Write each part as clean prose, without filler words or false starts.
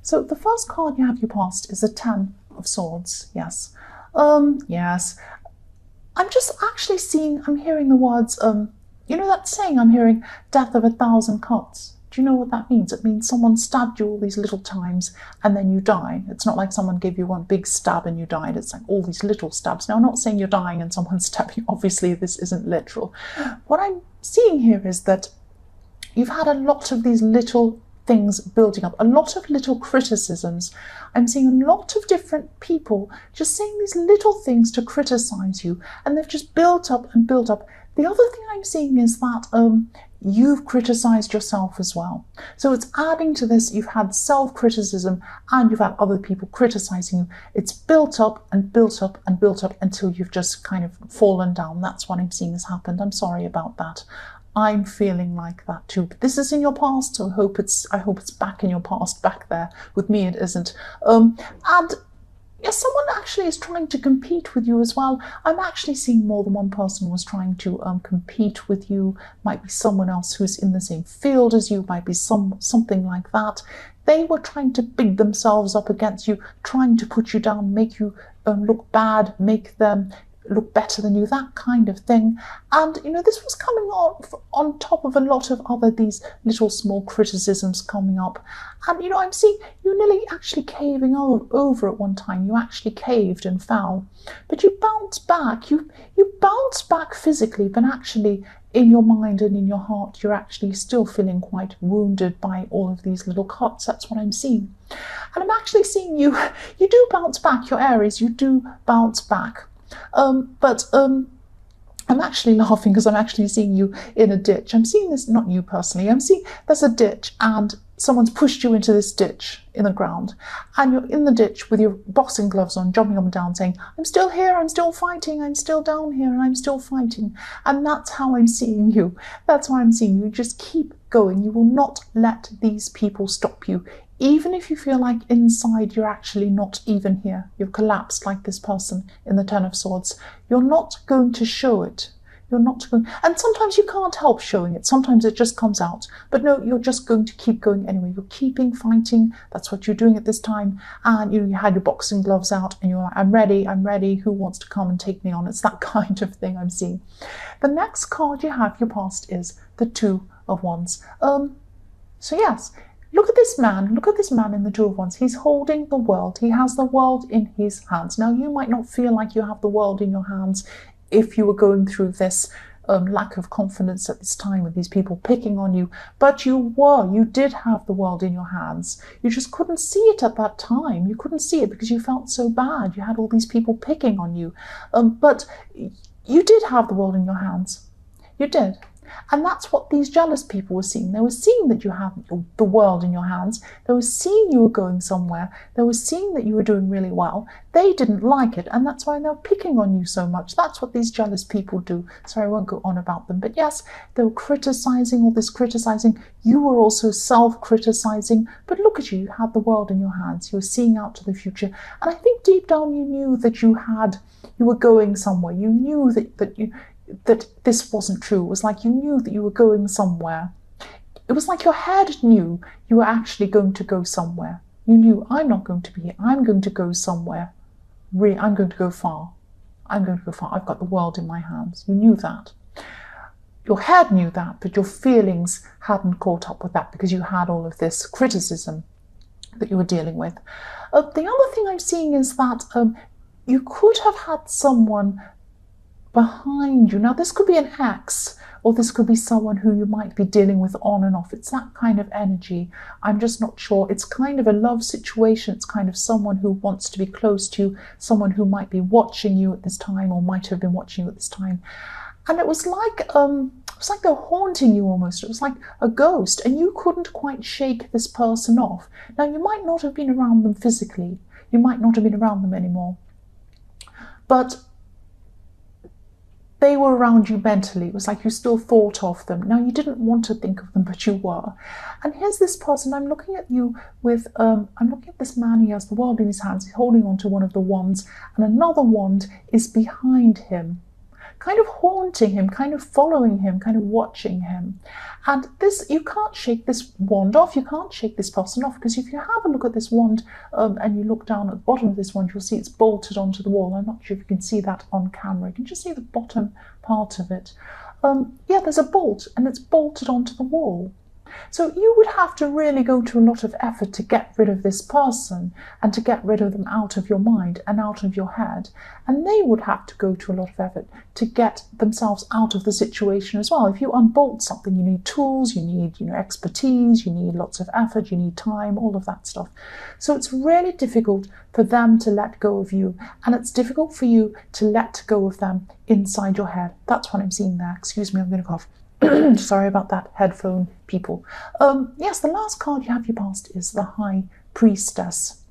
So the first card you have your past is the Ten of Swords. Yes. Yes. I'm just actually seeing, I'm hearing the words, you know that saying I'm hearing, death of 1,000 cuts. Do you know what that means? It means someone stabbed you all these little times and then you die. It's not like someone gave you one big stab and you died. It's like all these little stabs. Now, I'm not saying you're dying and someone's stabbing you. Obviously, this isn't literal. What I'm seeing here is that you've had a lot of these little things building up, a lot of little criticisms. I'm seeing a lot of different people just saying these little things to criticize you, and they've just built up and built up. The other thing I'm seeing is that you've criticized yourself as well. So it's adding to this. You've had self-criticism and you've had other people criticizing you. It's built up and built up and built up until you've just kind of fallen down. That's what I'm seeing has happened. I'm sorry about that. I'm feeling like that too. But this is in your past, so I hope it's back in your past, back there. With me, it isn't. And yes, someone actually is trying to compete with you as well. I'm actually seeing more than one person was trying to compete with you. Might be someone else who's in the same field as you. Might be something like that. They were trying to big themselves up against you, trying to put you down, make you look bad, make them look better than you, that kind of thing. And this was coming on top of a lot of other these little small criticisms coming up. And I'm seeing you nearly actually caving over at one time. You actually caved and fell, but you bounced back. You bounced back physically, but actually in your mind and in your heart you're actually still feeling quite wounded by all of these little cuts. That's what I'm seeing. And I'm actually seeing you do bounce back. Your Aries, you do bounce back. But I'm actually laughing because I'm actually seeing you in a ditch. I'm seeing this, not you personally, I'm seeing there's a ditch and someone's pushed you into this ditch in the ground, and you're in the ditch with your boxing gloves on, jumping up and down saying, I'm still here, I'm still fighting, I'm still down here and I'm still fighting. And that's how I'm seeing you. That's how I'm seeing you. Just keep going. You will not let these people stop you. Even if you feel like inside you're actually not even here, you've collapsed like this person in the Ten of Swords, you're not going to show it. You're not going, and sometimes you can't help showing it. Sometimes it just comes out. But no, you're just going to keep going anyway. You're keeping fighting. That's what you're doing at this time. And you had your boxing gloves out and you're like, I'm ready. Who wants to come and take me on? It's that kind of thing I'm seeing. The next card you have, your past, is the Two of Wands. So yes, look at this man in the Two of Wands. He's holding the world. He has the world in his hands. Now, you might not feel like you have the world in your hands if you were going through this lack of confidence at this time with these people picking on you, but you did have the world in your hands. You just couldn't see it at that time. You couldn't see it because you felt so bad. You had all these people picking on you, but you did have the world in your hands. You did. And that's what these jealous people were seeing. They were seeing that you had the world in your hands. They were seeing you were going somewhere. They were seeing that you were doing really well. They didn't like it, and that's why they're picking on you so much. That's what these jealous people do. Sorry, I won't go on about them. But yes, they were criticizing, all this criticizing. You were also self-criticizing. But look at you. You had the world in your hands. You were seeing out to the future. And I think deep down you knew that you were going somewhere. You knew that this wasn't true. It was like you knew that you were going somewhere. It was like your head knew you were actually going to go somewhere. You knew, I'm not going to be here. I'm going to go somewhere. I'm going to go far. I'm going to go far. I've got the world in my hands. You knew that. Your head knew that, but your feelings hadn't caught up with that because you had all of this criticism that you were dealing with. The other thing I'm seeing is that you could have had someone behind you. Now, this could be an ex, or this could be someone who you might be dealing with on and off. It's that kind of energy. I'm just not sure. It's kind of a love situation. It's kind of someone who wants to be close to you, someone who might be watching you at this time or might have been watching you at this time. And it was like they're haunting you almost. It was like a ghost, and you couldn't quite shake this person off. Now, you might not have been around them physically. You might not have been around them anymore. But they were around you mentally. It was like you still thought of them. Now, you didn't want to think of them, but you were. And here's this person. I'm looking at you with, I'm looking at this man. He has the world in his hands. He's holding on to one of the wands, and another wand is behind him. kind of haunting him, kind of following him, kind of watching him. And this, you can't shake this wand off, you can't shake this person off, because if you have a look at this wand and you look down at the bottom of this wand, you'll see it's bolted onto the wall. I'm not sure if you can see that on camera. You can just see the bottom part of it. Yeah, there's a bolt and it's bolted onto the wall. So you would have to really go to a lot of effort to get rid of this person and to get rid of them out of your mind and out of your head. And they would have to go to a lot of effort to get themselves out of the situation as well. If you unbolt something, you need tools, you need, expertise, you need lots of effort, you need time, all of that stuff. So it's really difficult for them to let go of you, and it's difficult for you to let go of them inside your head. That's what I'm seeing there. Excuse me, I'm going to cough. Sorry about that, headphone people. Yes, the last card you have your past is the High Priestess.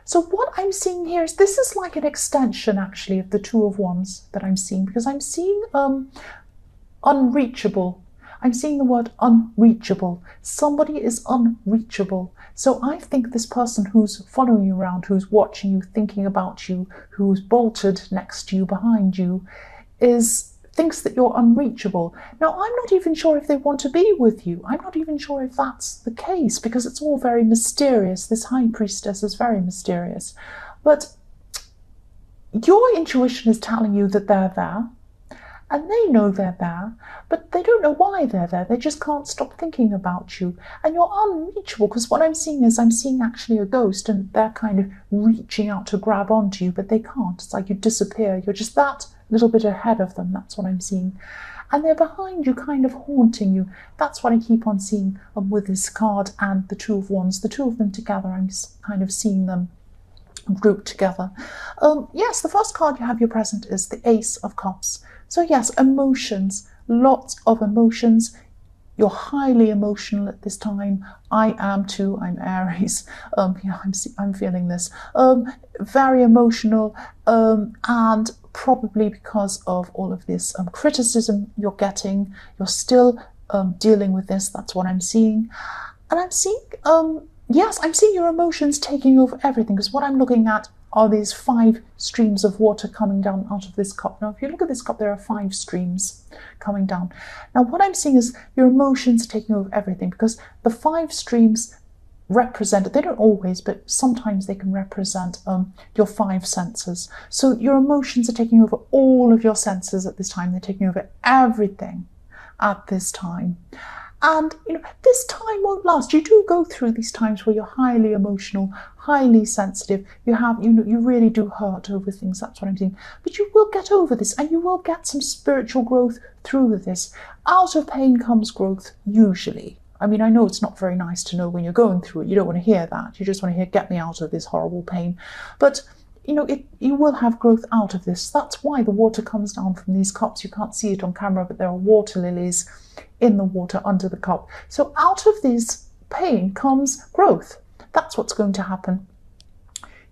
So what I'm seeing here is this is like an extension actually of the Two of Wands that I'm seeing, because I'm seeing unreachable. I'm seeing the word unreachable. Somebody is unreachable. So I think this person who's following you around, who's watching you, thinking about you, who's bolted next to you, behind you, thinks that you're unreachable. Now, I'm not even sure if they want to be with you. I'm not even sure if that's the case, because it's all very mysterious. This High Priestess is very mysterious. But your intuition is telling you that they're there, and they know they're there, but they don't know why they're there. They just can't stop thinking about you. And you're unreachable, because what I'm seeing is I'm seeing actually a ghost, and they're kind of reaching out to grab onto you, but they can't. It's like you disappear. You're just that little bit ahead of them. That's what I'm seeing. And they're behind you, kind of haunting you. That's what I keep on seeing with this card and the Two of Wands. The two of them together, I'm kind of seeing them grouped together. Yes, the first card you have your present is the Ace of Cups. So yes, emotions, lots of emotions. You're highly emotional at this time. I am too. I'm Aries. I'm feeling this. Very emotional, and probably because of all of this criticism you're getting, you're still dealing with this. That's what I'm seeing. And I'm seeing, yes, I'm seeing your emotions taking over everything, because what I'm looking at are these 5 streams of water coming down out of this cup. Now, if you look at this cup, there are 5 streams coming down. Now, what I'm seeing is your emotions taking over everything, because the 5 streams represent, they don't always, but sometimes they can represent your 5 senses. So your emotions are taking over all of your senses at this time. They're taking over everything at this time. And this time won't last. You do go through these times where you're highly emotional, highly sensitive. You really do hurt over things. That's what I'm saying. But you will get over this, and you will get some spiritual growth through this. Out of pain comes growth, usually. I mean, I know it's not very nice to know when you're going through it. You don't want to hear that. You just want to hear, get me out of this horrible pain. But you will have growth out of this. That's why the water comes down from these cups. You can't see it on camera, but there are water lilies in the water under the cup. So out of this pain comes growth. That's what's going to happen.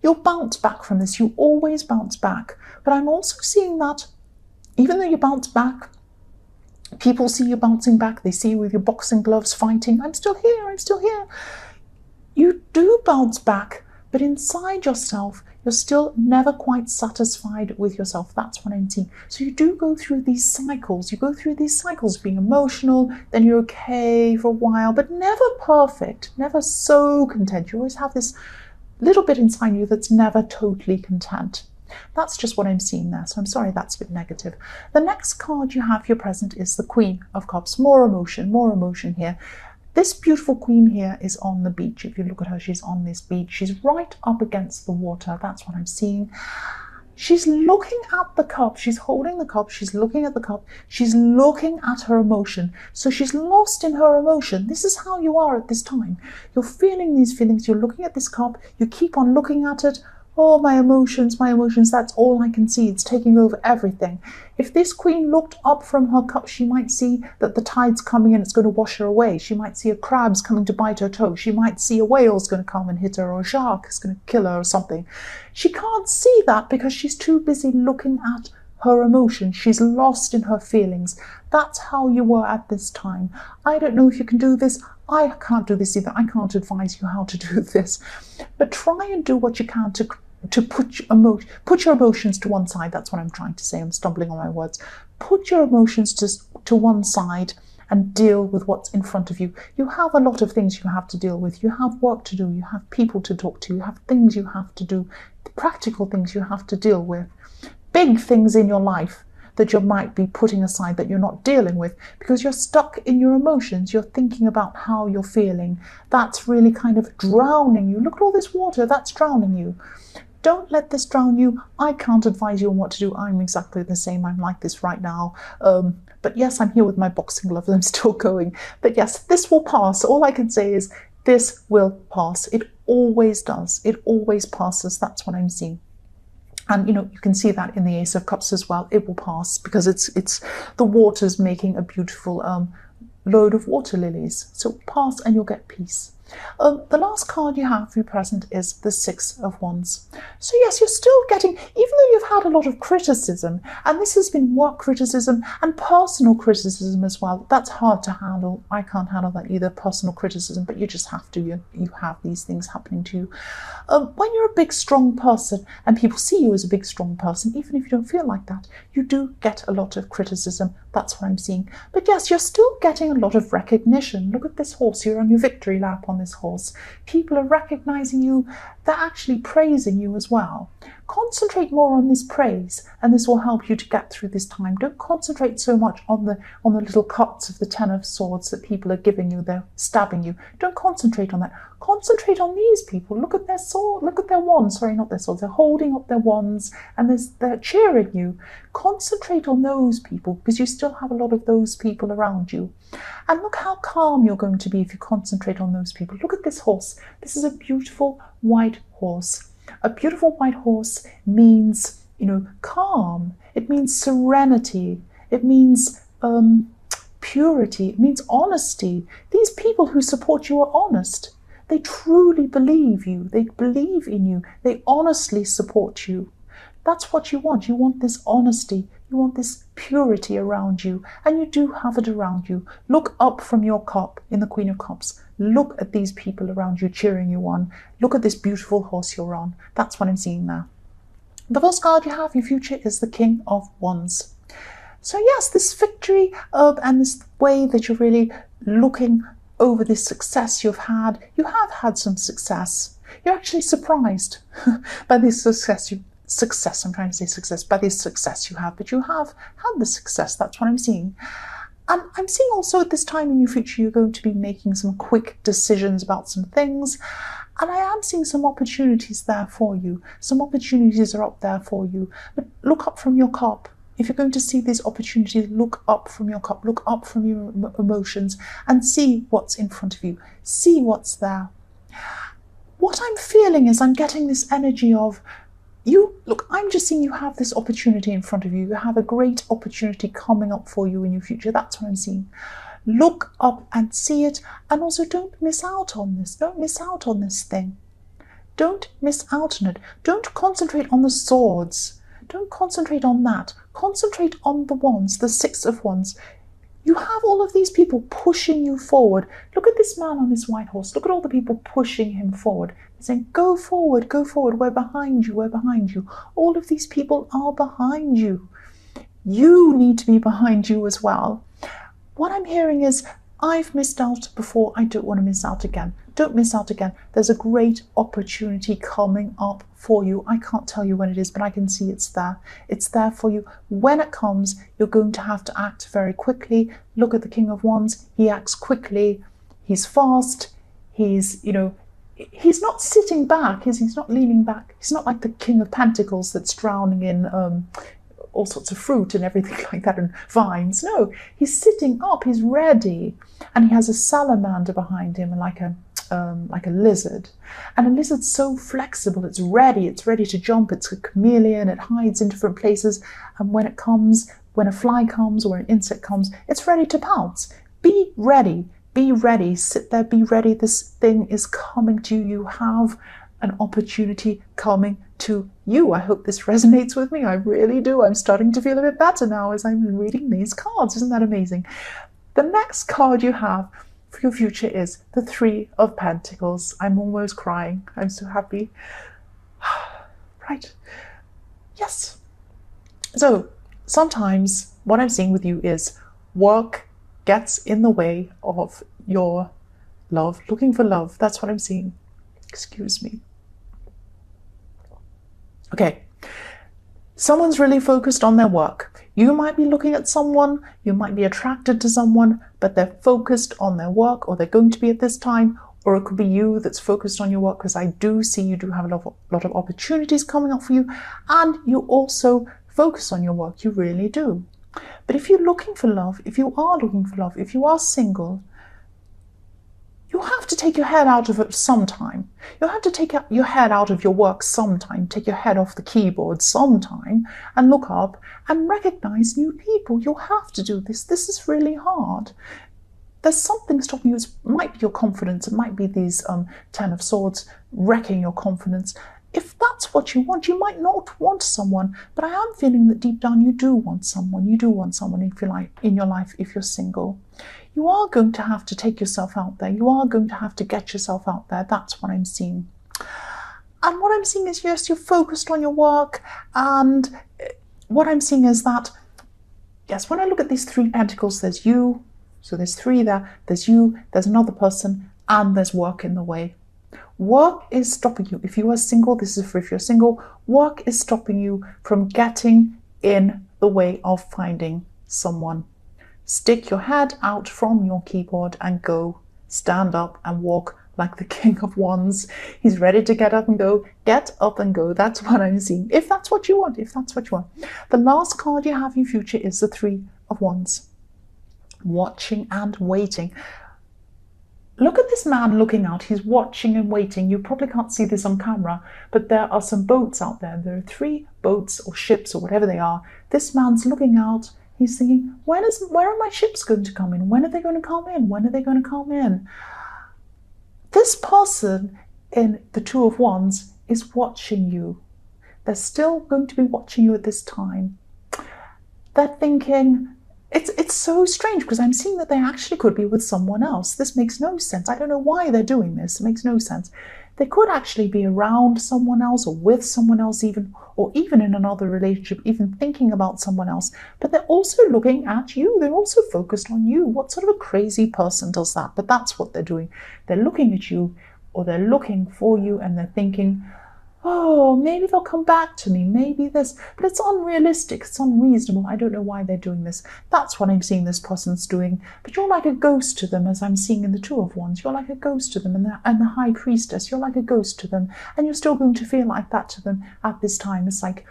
You'll bounce back from this. You always bounce back. But I'm also seeing that even though you bounce back, people see you bouncing back. They see you with your boxing gloves fighting. I'm still here. I'm still here. You do bounce back, but inside yourself, you're still never quite satisfied with yourself. That's what I'm seeing. So you do go through these cycles. You go through these cycles being emotional, then you're okay for a while, but never perfect, never so content. You always have this little bit inside you that's never totally content. That's just what I'm seeing there. So I'm sorry that's a bit negative. The next card you have here present is the Queen of Cups. More emotion here. This beautiful queen here is on the beach. If you look at her, she's on this beach. She's right up against the water. That's what I'm seeing. She's looking at the cup. She's holding the cup. She's looking at the cup. She's looking at her emotion. So she's lost in her emotion. This is how you are at this time. You're feeling these feelings. You're looking at this cup. You keep on looking at it. Oh, my emotions, that's all I can see. It's taking over everything. If this queen looked up from her cup, she might see that the tide's coming and it's going to wash her away. She might see a crab's coming to bite her toe. She might see a whale's going to come and hit her, or a shark is going to kill her or something. She can't see that because she's too busy looking at her emotion. She's lost in her feelings. That's how you were at this time. I don't know if you can do this. I can't do this either. I can't advise you how to do this. But try and do what you can to to put your emotions to one side. That's what I'm trying to say. I'm stumbling on my words. Put your emotions to one side and deal with what's in front of you. You have a lot of things you have to deal with. You have work to do. You have people to talk to. You have things you have to do, practical things you have to deal with, big things in your life that you might be putting aside, that you're not dealing with because you're stuck in your emotions. You're thinking about how you're feeling. That's really kind of drowning you. Look at all this water, that's drowning you. Don't let this drown you. I can't advise you on what to do. I'm exactly the same. I'm like this right now. But yes, I'm here with my boxing gloves. I'm still going. But yes, this will pass. All I can say is this will pass. It always does. It always passes. That's what I'm seeing. And you can see that in the Ace of Cups as well. It will pass because it's the water's making a beautiful load of water lilies. So pass and you'll get peace. The last card you have for your present is the Six of Wands. So yes, you're still getting, even though you've had a lot of criticism, and this has been work criticism and personal criticism as well. That's hard to handle. I can't handle that either, personal criticism, but you just have to. You have these things happening to you. When you're a big, strong person and people see you as a big, strong person, even if you don't feel like that, you do get a lot of criticism. That's what I'm seeing. But yes, you're still getting a lot of recognition. Look at this horse. You're on your victory lap on this horse. People are recognizing you. They're actually praising you as well. Concentrate more on this praise, and this will help you to get through this time. Don't concentrate so much on the little cuts of the Ten of Swords that people are giving you. They're stabbing you. Don't concentrate on that. Concentrate on these people. Look at their sword. Look at their wands. Sorry, not their swords. They're holding up their wands and they're cheering you. Concentrate on those people because you still have a lot of those people around you. And look how calm you're going to be if you concentrate on those people. Look at this horse. This is a beautiful white horse. A beautiful white horse means, calm. It means serenity. It means purity. It means honesty. These people who support you are honest. They truly believe you. They believe in you. They honestly support you. That's what you want. You want this honesty. You want this purity around you. And you do have it around you. Look up from your cup in the Queen of Cups. Look at these people around you cheering you on. Look at this beautiful horse you're on. That's what I'm seeing there. The first card you have in your future is the King of Wands. So yes, this victory and this way that you're really looking over this success you've had. You have had some success. You're actually surprised by this success. By this success you have, but you have had the success. That's what I'm seeing. And I'm seeing also at this time in your future, you're going to be making some quick decisions about some things. And I am seeing some opportunities there for you. Some opportunities are up there for you. But look up from your cup. If you're going to see these opportunities, look up from your cup, look up from your emotions and see what's in front of you. See what's there. What I'm feeling is I'm getting this energy of, I'm just seeing you have this opportunity in front of you. You have a great opportunity coming up for you in your future. That's what I'm seeing. Look up and see it. And also don't miss out on this. Don't miss out on this thing. Don't miss out on it. Don't concentrate on the swords. Don't concentrate on that. Concentrate on the wands, the Six of Wands. You have all of these people pushing you forward. Look at this man on this white horse. Look at all the people pushing him forward. They're saying, go forward, we're behind you, we're behind you. All of these people are behind you. You need to be behind you as well. What I'm hearing is, I've missed out before, I don't want to miss out again. Don't miss out again. There's a great opportunity coming up for you. I can't tell you when it is, but I can see it's there. It's there for you. When it comes, you're going to have to act very quickly. Look at the King of Wands. He acts quickly. He's fast. He's not sitting back. He's not leaning back. He's not like the King of Pentacles that's drowning in all sorts of fruit and everything like that and vines. No, he's sitting up. He's ready. And he has a salamander behind him, like a lizard. And a lizard's so flexible, it's ready to jump, it's a chameleon, it hides in different places, and when a fly comes or an insect comes, it's ready to pounce. Be ready, sit there, be ready. This thing is coming to you. You have an opportunity coming to you. I hope this resonates with me. I really do. I'm starting to feel a bit better now as I'm reading these cards. Isn't that amazing? The next card you have for your future is the Three of Pentacles. I'm almost crying. I'm so happy. right? Yes. So sometimes what I'm seeing with you is work gets in the way of your love, looking for love. That's what I'm seeing. Excuse me. Okay. Someone's really focused on their work. You might be looking at someone, you might be attracted to someone, but they're focused on their work, or they're going to be at this time, or it could be you that's focused on your work, because I do see you do have a lot of opportunities coming up for you, and you also focus on your work. You really do. But if you're looking for love, if you are looking for love, if you are single, you have to take your head out of it sometime. You have to take your head out of your work sometime, take your head off the keyboard sometime, and look up and recognize new people. You'll have to do this. This is really hard. There's something stopping you. It might be your confidence. It might be these 10 of Swords wrecking your confidence. If that's what you want, you might not want someone, but I am feeling that deep down you do want someone. You do want someone, if you like, in your life if you're single. You are going to have to take yourself out there. You are going to have to get yourself out there. That's what I'm seeing. And what I'm seeing is, yes, you're focused on your work. And what I'm seeing is that, yes, when I look at these 3 pentacles, there's you. So there's 3 there. There's you, there's another person, and there's work in the way. Work is stopping you. If you are single, this is for if you're single, work is stopping you from getting in the way of finding someone. Stick your head out from your keyboard and go. Stand up and walk like the King of Wands. He's ready to get up and go. Get up and go. That's what I'm seeing. If that's what you want, if that's what you want. The last card you have in future is the 3 of Wands. Watching and waiting. Look at this man looking out. He's watching and waiting. You probably can't see this on camera, but there are some boats out there. There are 3 boats or ships or whatever they are. This man's looking out. He's thinking, where are my ships going to come in? When are they going to come in? When are they going to come in? This person in the 2 of Wands is watching you. They're still going to be watching you at this time. They're thinking, it's so strange, because I'm seeing that they actually could be with someone else. This makes no sense. I don't know why they're doing this. It makes no sense. They could actually be around someone else or with someone else even, or even in another relationship, even thinking about someone else. But they're also looking at you. They're also focused on you. What sort of a crazy person does that? But that's what they're doing. They're looking at you, or they're looking for you, and they're thinking, oh, maybe they'll come back to me, maybe this, but it's unrealistic, it's unreasonable. I don't know why they're doing this. That's what I'm seeing this person's doing. But you're like a ghost to them, as I'm seeing in the 2 of Wands. You're like a ghost to them, and the High Priestess, you're like a ghost to them, and you're still going to feel like that to them at this time. It's like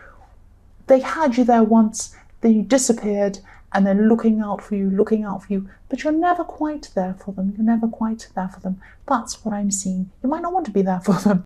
they had you there once, then you disappeared, and they're looking out for you, but you're never quite there for them. You're never quite there for them. That's what I'm seeing. You might not want to be there for them.